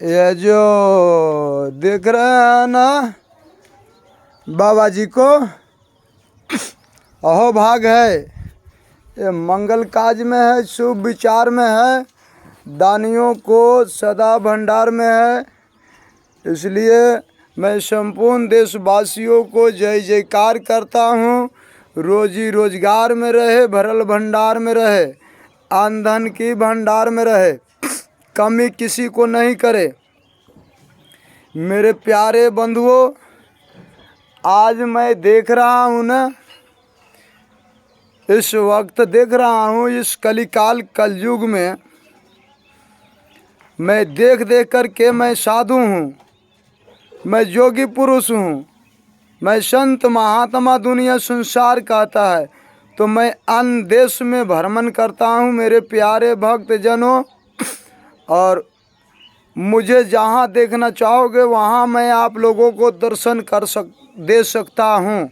ये जो देख रहे हैं ना बाबा जी को, अहो भाग है। ये मंगल काज में है, शुभ विचार में है, दानियों को सदा भंडार में है। इसलिए मैं संपूर्ण देशवासियों को जय जयकार करता हूँ। रोजी रोजगार में रहे, भरल भंडार में रहे, अन्न धन की भंडार में रहे, कमी किसी को नहीं करे। मेरे प्यारे बंधुओं, आज मैं देख रहा हूँ ना, इस वक्त देख रहा हूँ, इस कलिकाल कलयुग में मैं देख देख कर के मैं साधु हूँ, मैं योगी पुरुष हूँ, मैं संत महात्मा दुनिया संसार कहता है, तो मैं अन्य देश में भ्रमण करता हूँ मेरे प्यारे भक्त जनों। और मुझे जहाँ देखना चाहोगे वहाँ मैं आप लोगों को दर्शन दे सकता हूँ।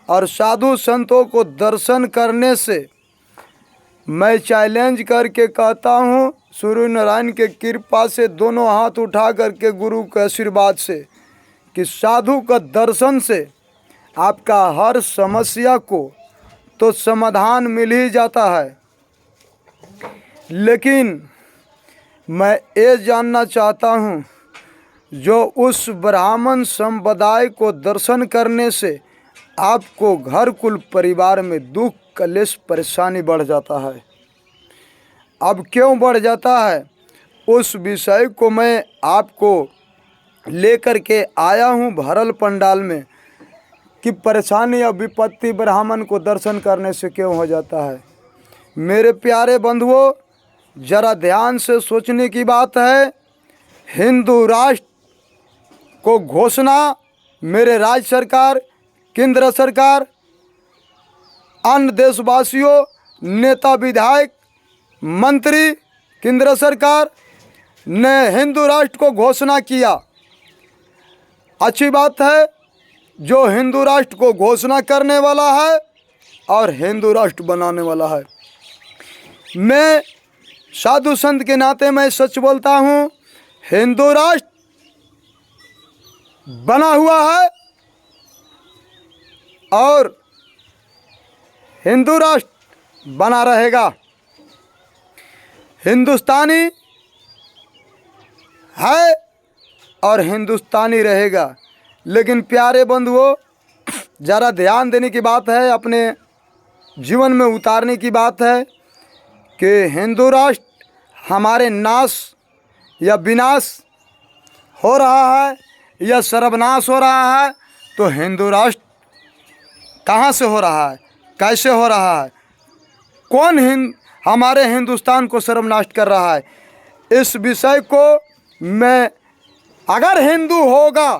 और साधु संतों को दर्शन करने से मैं चैलेंज करके कहता हूँ, सूर्य नारायण के कृपा से दोनों हाथ उठा करके गुरु के आशीर्वाद से, कि साधु का दर्शन से आपका हर समस्या को तो समाधान मिल ही जाता है। लेकिन मैं ये जानना चाहता हूँ, जो उस ब्राह्मण संप्रदाय को दर्शन करने से आपको घर कुल परिवार में दुख कलेश परेशानी बढ़ जाता है। अब क्यों बढ़ जाता है, उस विषय को मैं आपको लेकर के आया हूँ भरल पंडाल में, कि परेशानी और विपत्ति ब्राह्मण को दर्शन करने से क्यों हो जाता है। मेरे प्यारे बंधुओं, जरा ध्यान से सोचने की बात है। हिंदू राष्ट्र को घोषणा मेरे राज्य सरकार, केंद्र सरकार, अन्य देशवासियों, नेता विधायक मंत्री, केंद्र सरकार ने हिंदू राष्ट्र को घोषणा किया। अच्छी बात है, जो हिंदू राष्ट्र को घोषणा करने वाला है और हिंदू राष्ट्र बनाने वाला है। मैं साधु संत के नाते मैं सच बोलता हूँ, हिंदू राष्ट्र बना हुआ है और हिंदू राष्ट्र बना रहेगा। हिंदुस्तानी है और हिंदुस्तानी रहेगा। लेकिन प्यारे बंधुओं, ज़रा ध्यान देने की बात है, अपने जीवन में उतारने की बात है कि हिंदू राष्ट्र हमारे नाश या विनाश हो रहा है या सर्वनाश हो रहा है, तो हिंदू राष्ट्र कहाँ से हो रहा है, कैसे हो रहा है, कौन हमारे हिंदुस्तान को सर्वनाश कर रहा है, इस विषय को मैं, अगर हिंदू होगा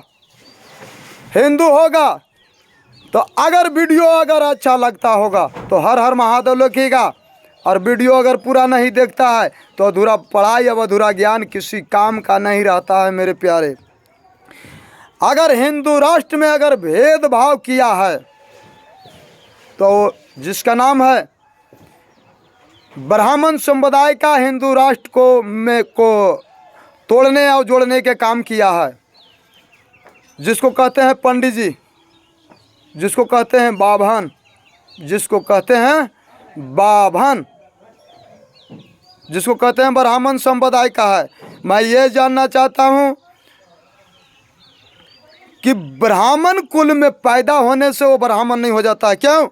तो अगर वीडियो अगर अच्छा लगता होगा तो हर हर महादेव लिखिएगा। और वीडियो अगर पूरा नहीं देखता है तो अधूरा पढ़ाई या अधूरा ज्ञान किसी काम का नहीं रहता है। मेरे प्यारे, अगर हिंदू राष्ट्र में अगर भेदभाव किया है तो जिसका नाम है ब्राह्मण संप्रदाय का हिंदू राष्ट्र को तोड़ने और जोड़ने के काम किया है, जिसको कहते हैं पंडित जी, जिसको कहते हैं बाभन, जिसको कहते हैं बाभन, जिसको कहते हैं ब्राह्मण संप्रदाय का है। मैं ये जानना चाहता हूँ कि ब्राह्मण कुल में पैदा होने से वो ब्राह्मण नहीं हो जाता है। क्यों?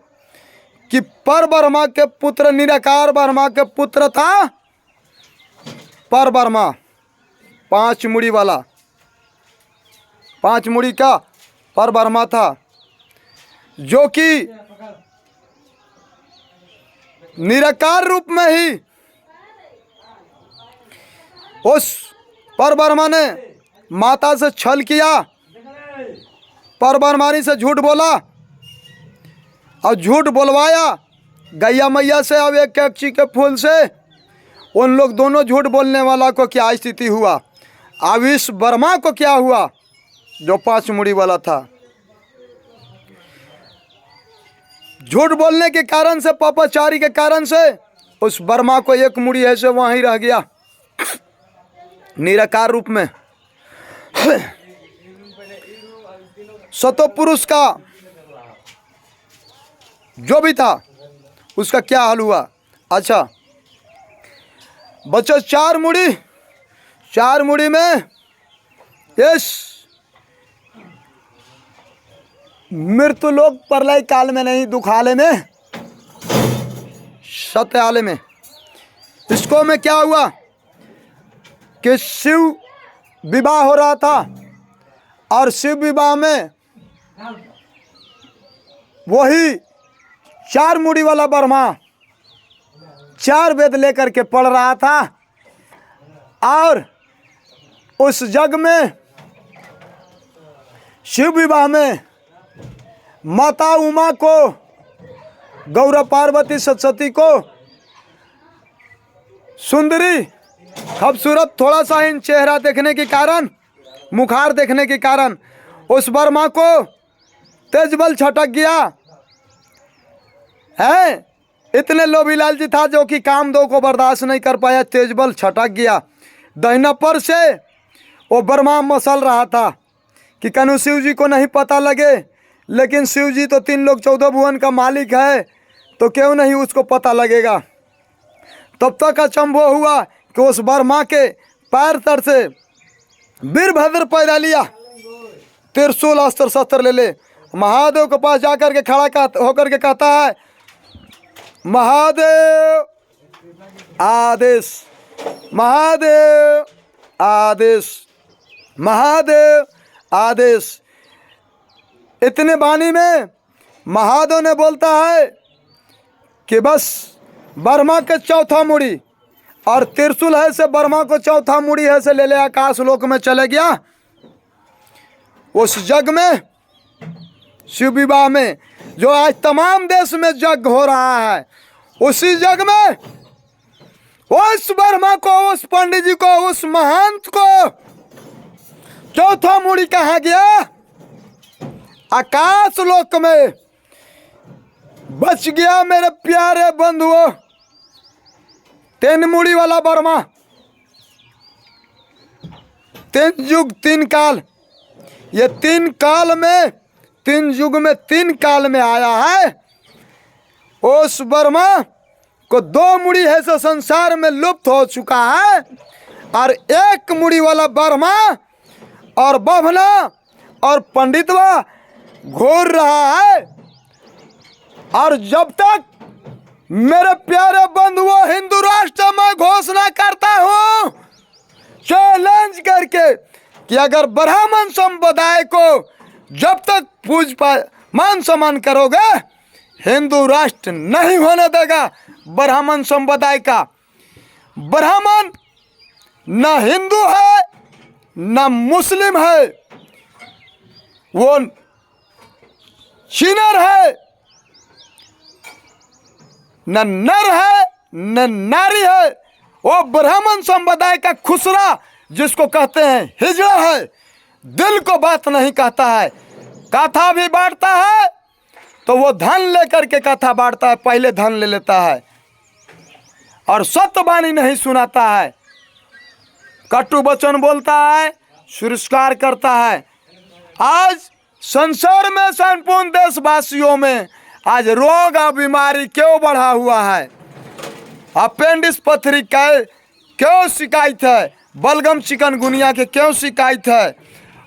कि पर ब्रह्मा के पुत्र, निराकार ब्रह्मा के पुत्र था पर ब्रह्मा, 5 मुड़ी वाला, 5 मुड़ी का पर ब्रह्मा था, जो कि निराकार रूप में ही उस पर ब्रह्मा ने माता से छल किया, पर ब्रह्मानी से झूठ बोला और झूठ बोलवाया गैया मैया से और एक कैक्ची के फूल से। उन लोग दोनों झूठ बोलने वाला को क्या स्थिति हुआ, अब इस ब्रह्मा को क्या हुआ जो 5 मुड़ी वाला था। झूठ बोलने के कारण से, पापाचारी के कारण से उस ब्रह्मा को 1 मुड़ी ऐसे वहीं रह गया। निराकार रूप में। सतो पुरुष का जो भी था उसका क्या हाल हुआ। अच्छा बच्चों, चार मुड़ी में यस मृत्युलोक प्रलय काल में नहीं, दुखाले में, सत्याले में। इसको में क्या हुआ कि शिव विवाह हो रहा था और शिव विवाह में वही 4 मुड़ी वाला ब्रह्मा 4 वेद लेकर के पढ़ रहा था और उस जग में शिव विवाह में माता उमा को, गौरा पार्वती सरस्वती को सुंदरी खूबसूरत थोड़ा सा इन चेहरा देखने के कारण, मुखार देखने के कारण उस ब्रह्मा को तेजबल छटक गया है। इतने लोभी लालची था जो कि कामदेव को बर्दाश्त नहीं कर पाया, तेजबल छटक गया। दाहिना पर से वो ब्रह्मा मसल रहा था कि कनु शिव जी को नहीं पता लगे, लेकिन शिव जी तो 3 लोक 14 भुवन का मालिक है, तो क्यों नहीं उसको पता लगेगा। तब तक अचंभव हुआ कि उस ब्रह्मा के पैर तर से वीरभद्र पैदा लिया, त्रिशूल अस्त्र शस्त्र ले ले, महादेव के पास जाकर के खड़ा होकर के कहता है, महादेव आदेश, महादेव आदेश, महादेव आदेश। इतने वाणी में महादेव ने बोलता है कि बस ब्रह्मा के चौथा मुड़ी और त्रिशूल है से ब्रह्मा को चौथा मुड़ी है से ले ले आकाश लोक में चले गया। उस जग में शिव विवाह में जो आज तमाम देश में यज्ञ हो रहा है, उसी जग में उस ब्रह्मा को, उस पंडित जी को, उस महंत को चौथा मुड़ी कहा गया, आकाश लोक में। बच गया मेरे प्यारे बंधुओं 3 मुड़ी वाला ब्रह्मा, 3 युग 3 काल, ये 3 काल में, 3 युग में 3 काल में आया है। उस ब्रह्मा को 2 मुड़ी है सो संसार में लुप्त हो चुका है, और 1 मुड़ी वाला ब्रह्मा और बभना और पंडितवा घूर रहा है। और जब तक मेरे प्यारे बंधुओं हिंदू राष्ट्र में घोषणा करता हूं चैलेंज करके कि अगर ब्राह्मण संप्रदाय को जब तक मान सम्मान करोगे, हिंदू राष्ट्र नहीं होने देगा ब्राह्मण संप्रदाय का। ब्राह्मण न हिंदू है न मुस्लिम है, वो चिनर है, न नर है न नारी है। वो ब्राह्मण संप्रदाय का खुसरा जिसको कहते हैं हिजड़ा है, दिल को बात नहीं कहता है। कथा भी बांटता है तो वो धन लेकर के कथा बांटता है, पहले धन ले लेता है और सत्यवाणी नहीं सुनाता है, कटु वचन बोलता है, तिरस्कार करता है। आज संसार में संपूर्ण देशवासियों में आज रोग और बीमारी क्यों बढ़ा हुआ है? अपेंडिक्स पथरी का क्यों शिकायत है? बलगम चिकनगुनिया के क्यों शिकायत है?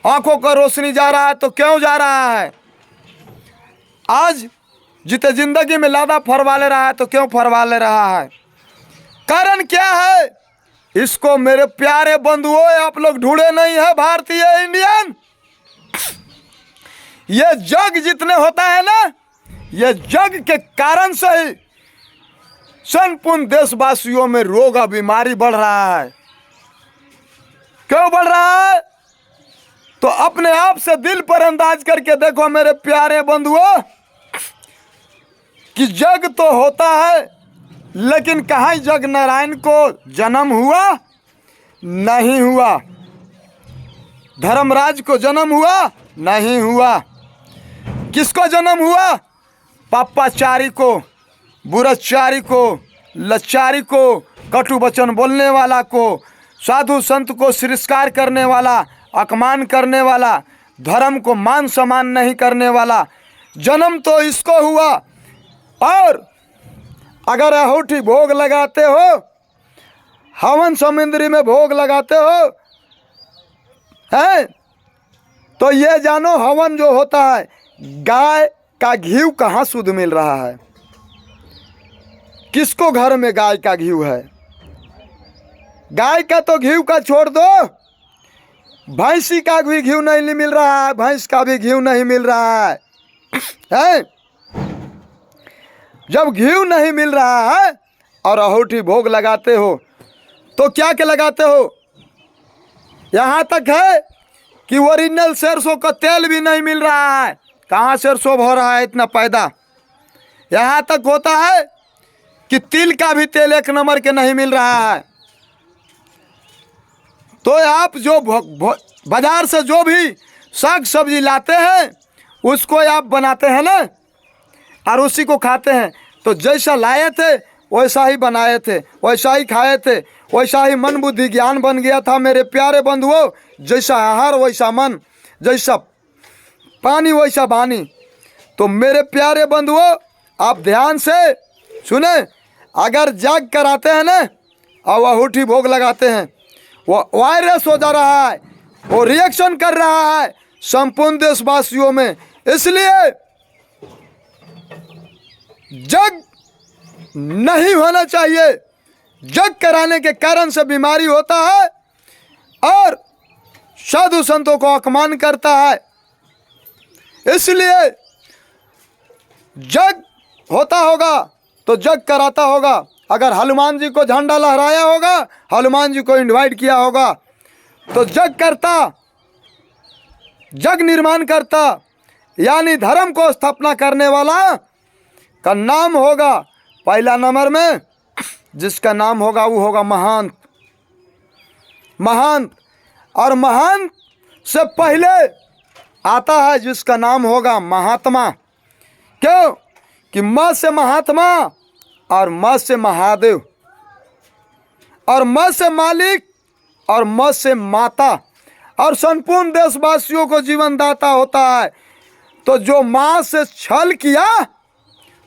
आंखों का रोशनी जा रहा है तो क्यों जा रहा है? आज जिते जिंदगी में लादा फरवा ले रहा है तो क्यों फरवा ले रहा है? कारण क्या है? इसको मेरे प्यारे बंधुओं आप लोग ढूंढे नहीं है भारतीय इंडियन। ये जग जितने होता है ना, ये जग के कारण से ही संपूर्ण देशवासियों में रोग और बीमारी बढ़ रहा है। क्यों बढ़ रहा है? तो अपने आप से दिल पर अंदाज करके देखो मेरे प्यारे बंधुओं कि जग तो होता है, लेकिन कहाँ जग नारायण को जन्म हुआ? नहीं हुआ। धर्मराज को जन्म हुआ? नहीं हुआ। किसको जन्म हुआ? पापाचारी को, बुराचारी को, लच्चारी को, कटु वचन बोलने वाला को, साधु संत को तिरस्कार करने वाला, अपमान करने वाला, धर्म को मान सम्मान नहीं करने वाला, जन्म तो इसको हुआ। और अगर अहूठी भोग लगाते हो, हवन समुद्री में भोग लगाते हो, हैं, तो ये जानो हवन जो होता है, गाय का घी कहाँ शुद्ध मिल रहा है? किसको घर में गाय का घी है? गाय का तो घी का छोड़ दो, भैंसी का भी घी नहीं मिल रहा है, भैंस का भी घी नहीं मिल रहा है, हैं? जब घी नहीं मिल रहा है और अहूठी भोग लगाते हो तो क्या के लगाते हो? यहाँ तक है कि ओरिजिनल सरसों का तेल भी नहीं मिल रहा है। कहाँ सरसों हो रहा है इतना पैदा? यहाँ तक होता है कि तिल का भी तेल एक नंबर के नहीं मिल रहा है। तो आप जो बाजार से जो भी साग सब्जी लाते हैं उसको आप बनाते हैं ना, और उसी को खाते हैं। तो जैसा लाए थे वैसा ही बनाए थे, वैसा ही खाए थे, वैसा ही मन बुद्धि ज्ञान बन गया था मेरे प्यारे बंधुओं। जैसा आहार वैसा मन, जैसा पानी वैसा वाणी। तो मेरे प्यारे बंधुओं, आप ध्यान से सुने, अगर जाग कर आते हैं ना और अहूठी भोग लगाते हैं, वो वायरस हो जा रहा है, वो रिएक्शन कर रहा है संपूर्ण देशवासियों में। इसलिए जग नहीं होना चाहिए। जग कराने के कारण से बीमारी होता है और साधु संतों को अपमान करता है। इसलिए जग होता होगा तो जग कराता होगा। अगर हनुमान जी को झंडा लहराया होगा, हनुमान जी को इनवाइट किया होगा, तो जग करता, जग निर्माण करता, यानी धर्म को स्थापना करने वाला का नाम होगा पहला नंबर में। जिसका नाम होगा वो होगा महंत। महंत, और महंत से पहले आता है जिसका नाम होगा महात्मा। क्यों? कि म से महात्मा और म से महादेव और म से मालिक और म से माता और संपूर्ण देशवासियों को जीवन दाता होता है। तो जो माँ से छल किया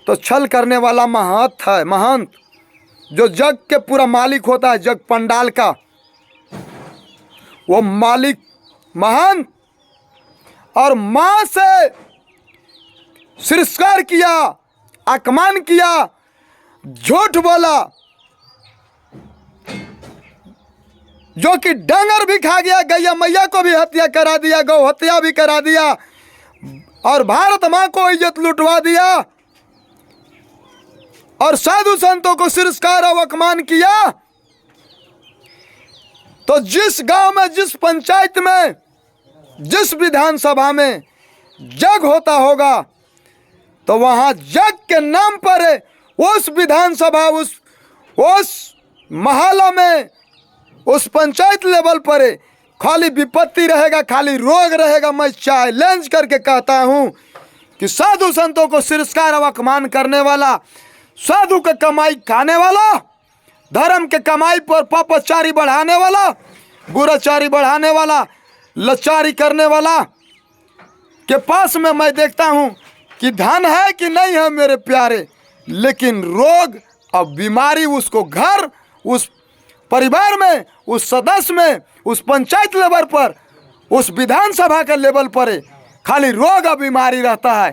तो छल करने वाला महंत है। महंत जो जग के पूरा मालिक होता है, जग पंडाल का, वो मालिक महंत। और माँ से तिरस्कार किया, अपमान किया, झूठ बोला, जो कि डंगर भी खा गया, गैया मैया को भी हत्या करा दिया, गौ हत्या भी करा दिया और भारत माँ को इज्जत लुटवा दिया और साधु संतों को तिरस्कार और अपमान किया। तो जिस गांव में, जिस पंचायत में, जिस विधानसभा में जग होता होगा, तो वहां जग के नाम पर उस विधानसभा, उस मोहल्ला में, उस पंचायत लेवल पर खाली विपत्ति रहेगा, खाली रोग रहेगा। मैं चैलेंज करके कहता हूं कि साधु संतों को तिरस्कार और अपमान करने वाला, साधु के कमाई खाने वाला, धर्म के कमाई पर पापाचारी बढ़ाने वाला, गुराचारी बढ़ाने वाला, लाचारी करने वाला के पास में मैं देखता हूं कि धन है कि नहीं है मेरे प्यारे, लेकिन रोग और बीमारी उसको घर, उस परिवार में, उस सदस्य में, उस पंचायत लेवल पर, उस विधानसभा के लेवल पर खाली रोग और बीमारी रहता है।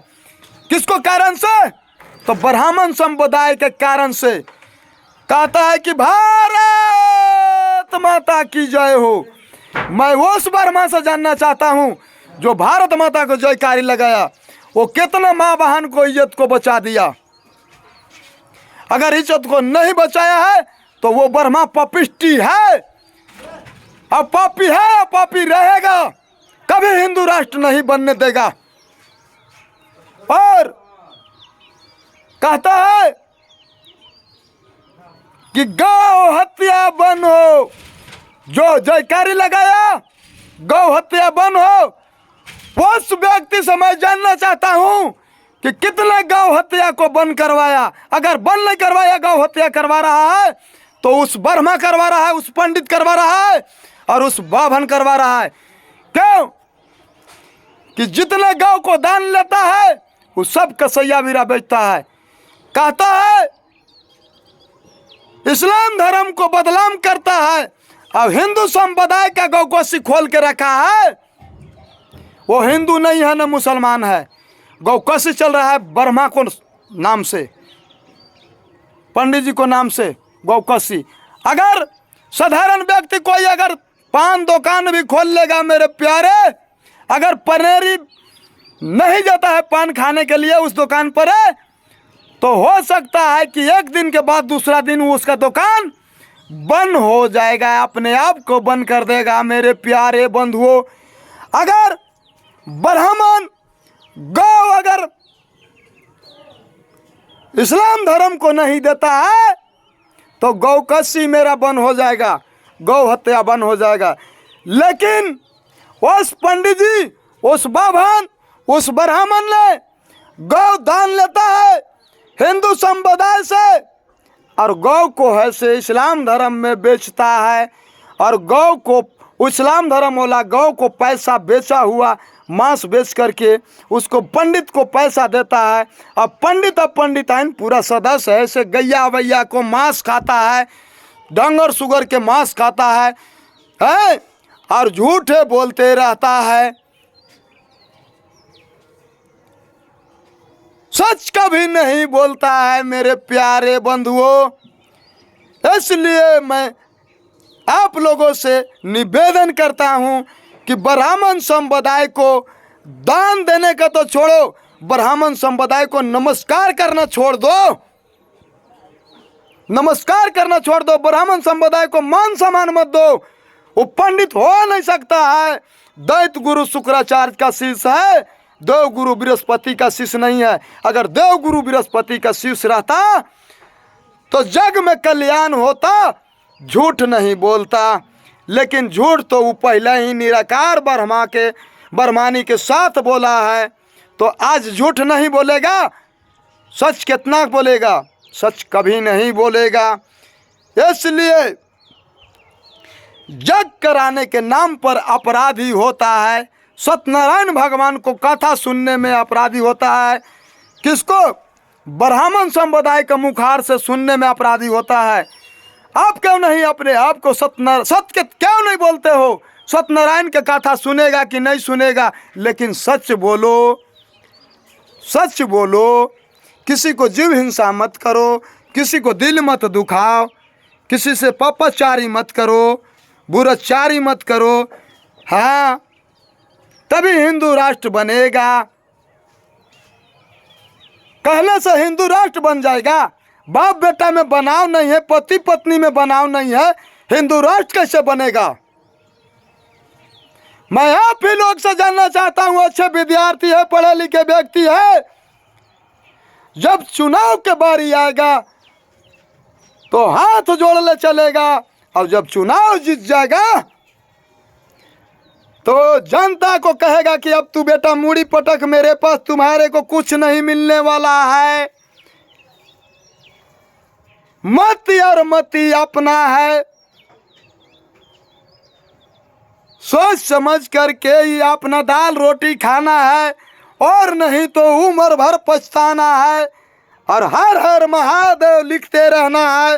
किसको कारण से? तो ब्राह्मण संप्रदाय के कारण से। कहता है कि भारत माता की जय हो। मैं उस ब्रह्मा से जानना चाहता हूं जो भारत माता को जयकारी लगाया, वो कितना माँ बहन को इज्जत को बचा दिया। अगर इज्जत को नहीं बचाया है तो वो ब्रह्मा पापिष्टी है, अब पापी है, पापी रहेगा, कभी हिंदू राष्ट्र नहीं बनने देगा। और कहता है कि गौ हत्या बंद हो। जो जयकारी लगाया गौ हत्या बंद हो, उस व्यक्ति से मैं जानना चाहता हूं कि कितने गौ हत्या को बंद करवाया। अगर बंद नहीं करवाया, गौ हत्या करवा रहा है, तो उस ब्रह्मा करवा रहा है, उस पंडित करवा रहा है और उस बाभन करवा रहा है। क्यों? कि जितने गौ को दान लेता है वो सब कसैया वीरा बेचता है। कहता है इस्लाम धर्म को बदनाम करता है। अब हिंदू संप्रदाय का गौकोशी खोल के रखा है। वो हिंदू नहीं है न मुसलमान है, गौकोशी चल रहा है ब्रह्मा को नाम से, पंडित जी को नाम से गौकोशी। अगर साधारण व्यक्ति कोई अगर पान दुकान भी खोल लेगा मेरे प्यारे, अगर पनेरी नहीं जाता है पान खाने के लिए उस दुकान पर, तो हो सकता है कि एक दिन के बाद दूसरा दिन उसका दुकान बंद हो जाएगा, अपने आप को बंद कर देगा। मेरे प्यारे बंधुओं, अगर ब्राह्मण गौ अगर इस्लाम धर्म को नहीं देता है तो गौकशी मेरा बंद हो जाएगा, गौ हत्या बंद हो जाएगा। लेकिन उस पंडित जी, उस बाभन, उस ब्राह्मण ने गौ दान लेता है हिंदू संप्रदाय से और गौ को है से इस्लाम धर्म में बेचता है। और गौ को इस्लाम धर्म वाला गौ को पैसा बेचा हुआ मांस बेच करके उसको पंडित को पैसा देता है। अब पंडिताइन पूरा सदस्य है, ऐसे गैया वैया को मांस खाता है, डंगर सुगर के मांस खाता है और झूठे बोलते रहता है, सच कभी नहीं बोलता है। मेरे प्यारे बंधुओं, इसलिए मैं आप लोगों से निवेदन करता हूं कि ब्राह्मण संप्रदाय को दान देने का तो छोड़ो, ब्राह्मण संप्रदाय को नमस्कार करना छोड़ दो, नमस्कार करना छोड़ दो। ब्राह्मण संप्रदाय को मान सम्मान मत दो। वो पंडित हो नहीं सकता है, दैत्य गुरु शुक्राचार्य का शिष्य है, देव गुरु बृहस्पति का शिष्य नहीं है। अगर देव गुरु बृहस्पति का शिष्य रहता तो जग में कल्याण होता, झूठ नहीं बोलता। लेकिन झूठ तो वो पहले ही निराकार ब्रह्मानी के साथ बोला है, तो आज झूठ नहीं बोलेगा, सच कितना बोलेगा? सच कभी नहीं बोलेगा। इसलिए जग कराने के नाम पर अपराधी होता है। सत्यनारायण भगवान को कथा सुनने में अपराधी होता है। किसको? ब्राह्मण संप्रदाय के मुखार से सुनने में अपराधी होता है। आप क्यों नहीं अपने आप को सत्य क्यों नहीं बोलते हो? सत्यनारायण के कथा सुनेगा कि नहीं सुनेगा, लेकिन सच बोलो, सच बोलो। किसी को जीव हिंसा मत करो, किसी को दिल मत दुखाओ, किसी से पापाचारी मत करो, बुराचारी मत करो। हाँ, तभी हिंदू राष्ट्र बनेगा। कहने से हिंदू राष्ट्र बन जाएगा? बाप बेटा में बनाव नहीं है, पति पत्नी में बनाव नहीं है, हिंदू राष्ट्र कैसे बनेगा? मैं आप ही लोग से जानना चाहता हूं, अच्छे विद्यार्थी है, पढ़े लिखे व्यक्ति है, जब चुनाव के बारी आएगा तो हाथ जोड़ ले चलेगा, और जब चुनाव जीत जाएगा तो जनता को कहेगा कि अब तू बेटा मूड़ी पटक, मेरे पास तुम्हारे को कुछ नहीं मिलने वाला है। मती और मती अपना है, सोच समझ करके ही अपना दाल रोटी खाना है, और नहीं तो उम्र भर पछताना है और हर हर महादेव लिखते रहना है।